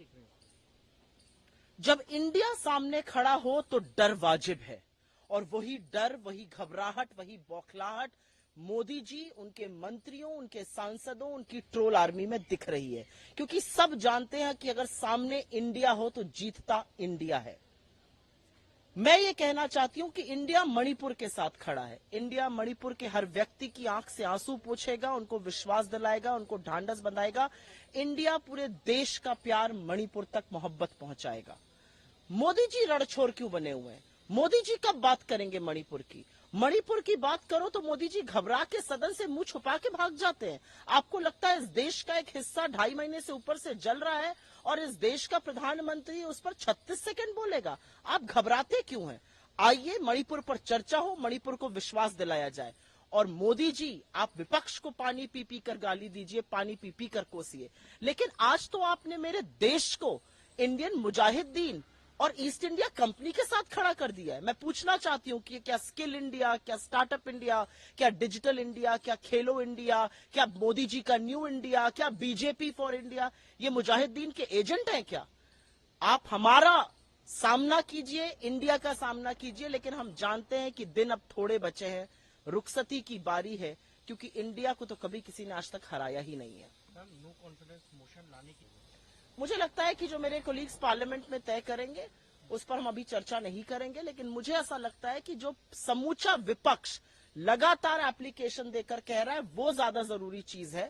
देख रहे हैं? जब इंडिया सामने खड़ा हो तो डर वाजिब है, और वही डर, वही घबराहट, वही बौखलाहट मोदी जी, उनके मंत्रियों, उनके सांसदों, उनकी ट्रोल आर्मी में दिख रही है। क्योंकि सब जानते हैं कि अगर सामने इंडिया हो तो जीतता इंडिया है। मैं ये कहना चाहती हूं कि इंडिया मणिपुर के साथ खड़ा है। इंडिया मणिपुर के हर व्यक्ति की आंख से आंसू पोंछेगा, उनको विश्वास दिलाएगा, उनको ढांढस बंधाएगा। इंडिया पूरे देश का प्यार मणिपुर तक मोहब्बत पहुंचाएगा। मोदी जी रणछोड़ क्यों बने हुए हैं? मोदी जी कब बात करेंगे मणिपुर की? मणिपुर की बात करो तो मोदी जी घबरा के सदन से मुंह छुपा के भाग जाते हैं। आपको लगता है इस देश का एक हिस्सा 2.5 महीने से ऊपर से जल रहा है और इस देश का प्रधानमंत्री उस पर 36 सेकंड बोलेगा? आप घबराते क्यों हैं? आइए मणिपुर पर चर्चा हो, मणिपुर को विश्वास दिलाया जाए। और मोदी जी, आप विपक्ष को पानी पी पी कर गाली दीजिए, पानी पी पी कर कोसिए, लेकिन आज तो आपने मेरे देश को इंडियन मुजाहिदीन और ईस्ट इंडिया कंपनी के साथ खड़ा कर दिया है। मैं पूछना चाहती हूं कि क्या स्किल इंडिया, क्या स्टार्टअप इंडिया, क्या डिजिटल इंडिया, क्या खेलो इंडिया, क्या मोदी जी का न्यू इंडिया, क्या बीजेपी फॉर इंडिया, ये मुजाहिदीन के एजेंट हैं क्या? आप हमारा सामना कीजिए, इंडिया का सामना कीजिए, लेकिन हम जानते हैं कि दिन अब थोड़े बचे हैं। रुखसती की बारी है, क्योंकि इंडिया को तो कभी किसी ने आज तक हराया ही नहीं है। नो कॉन्फिडेंस मोशन लाने के लिए मुझे लगता है कि जो मेरे कोलीग्स पार्लियामेंट में तय करेंगे उस पर हम अभी चर्चा नहीं करेंगे, लेकिन मुझे ऐसा लगता है कि जो समूचा विपक्ष लगातार एप्लीकेशन देकर कह रहा है वो ज्यादा जरूरी चीज है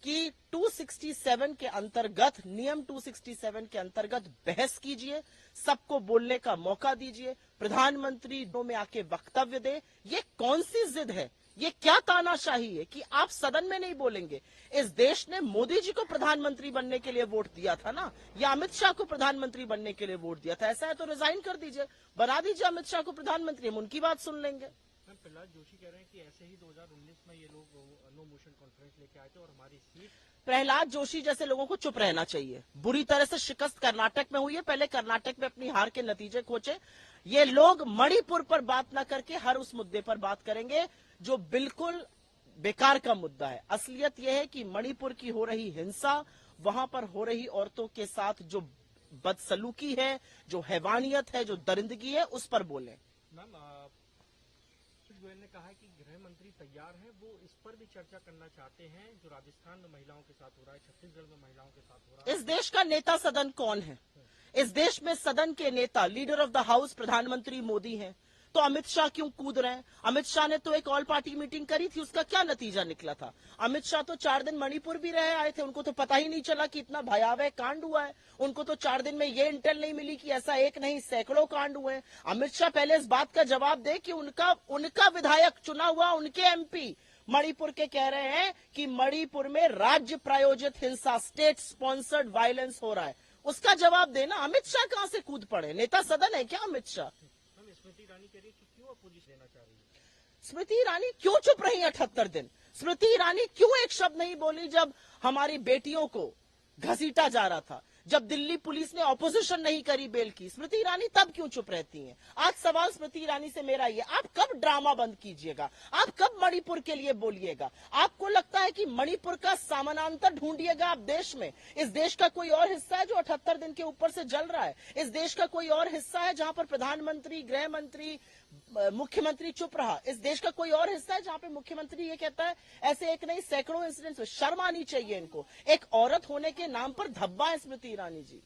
कि 267 के अंतर्गत, नियम 267 के अंतर्गत बहस कीजिए, सबको बोलने का मौका दीजिए, प्रधानमंत्री में आके वक्तव्य दे। ये कौन सी जिद है? ये क्या तानाशाही है कि आप सदन में नहीं बोलेंगे? इस देश ने मोदी जी को प्रधानमंत्री बनने के लिए वोट दिया था ना, या अमित शाह को प्रधानमंत्री बनने के लिए वोट दिया था? ऐसा है तो रिजाइन कर दीजिए, बना दीजिए अमित शाह को प्रधानमंत्री, हम उनकी बात सुन लेंगे। प्रहलाद जोशी कह रहे हैं कि ऐसे ही 2019 में ये लोग नो मोशन कॉन्फ्रेंस लेके आए थे और हमारी सीट। प्रहलाद जोशी जैसे लोगों को चुप रहना चाहिए। बुरी तरह से शिकस्त कर्नाटक में हुई है, पहले कर्नाटक में अपनी हार के नतीजे खोजे। ये लोग मणिपुर पर बात ना करके हर उस मुद्दे पर बात करेंगे जो बिल्कुल बेकार का मुद्दा है। असलियत यह है कि मणिपुर की हो रही हिंसा, वहां पर हो रही औरतों के साथ जो बदसलूकी है, जो हैवानियत है, जो दरिंदगी है, उस पर बोले। मैम, गोयल ने कहा है कि गृह मंत्री तैयार हैं, वो इस पर भी चर्चा करना चाहते हैं जो राजस्थान में महिलाओं के साथ हो रहा है, छत्तीसगढ़ में महिलाओं के साथ हो रहा है। इस देश का नेता सदन कौन है? इस देश में सदन के नेता, लीडर ऑफ द हाउस प्रधानमंत्री मोदी हैं। तो अमित शाह क्यों कूद रहे हैं? अमित शाह ने तो एक ऑल पार्टी मीटिंग करी थी, उसका क्या नतीजा निकला था? अमित शाह तो 4 दिन मणिपुर भी रहे आए थे, उनको तो पता ही नहीं चला कि इतना भयावह कांड हुआ है। उनको तो 4 दिन में ये इंटेल नहीं मिली कि ऐसा एक नहीं सैकड़ों कांड हुए हैं। अमित शाह पहले इस बात का जवाब दे कि उनका विधायक चुना हुआ, उनके एमपी मणिपुर के कह रहे हैं कि मणिपुर में राज्य प्रायोजित हिंसा, स्टेट स्पॉन्सर्ड वायलेंस हो रहा है। उसका जवाब देना। अमित शाह कहां से कूद पड़े? नेता सदन है क्या अमित शाह? स्मृति ईरानी कह रही है कि क्यों अपोजिशन देना चाह रही है? स्मृति ईरानी क्यों चुप रही 78 दिन? स्मृति ईरानी क्यों एक शब्द नहीं बोली जब हमारी बेटियों को घसीटा जा रहा था, जब दिल्ली पुलिस ने ऑपोजिशन नहीं करी बेल की? स्मृति ईरानी तब क्यों चुप रहती हैं? आज सवाल स्मृति ईरानी से मेरा ये, आप कब ड्रामा बंद कीजिएगा? आप कब मणिपुर के लिए बोलिएगा? आपको लगता है कि मणिपुर का समानांतर ढूंढिएगा आप देश में? इस देश का कोई और हिस्सा है जो 78 दिन के ऊपर से जल रहा है? इस देश का कोई और हिस्सा है जहां पर प्रधानमंत्री, गृह मंत्री, मुख्यमंत्री चुप रहा? इस देश का कोई और हिस्सा है जहां पे मुख्यमंत्री ये कहता है ऐसे एक नहीं सैकड़ों इंसिडेंट्स? शर्म आनी चाहिए इनको। एक औरत होने के नाम पर धब्बा है स्मृति ईरानी जी।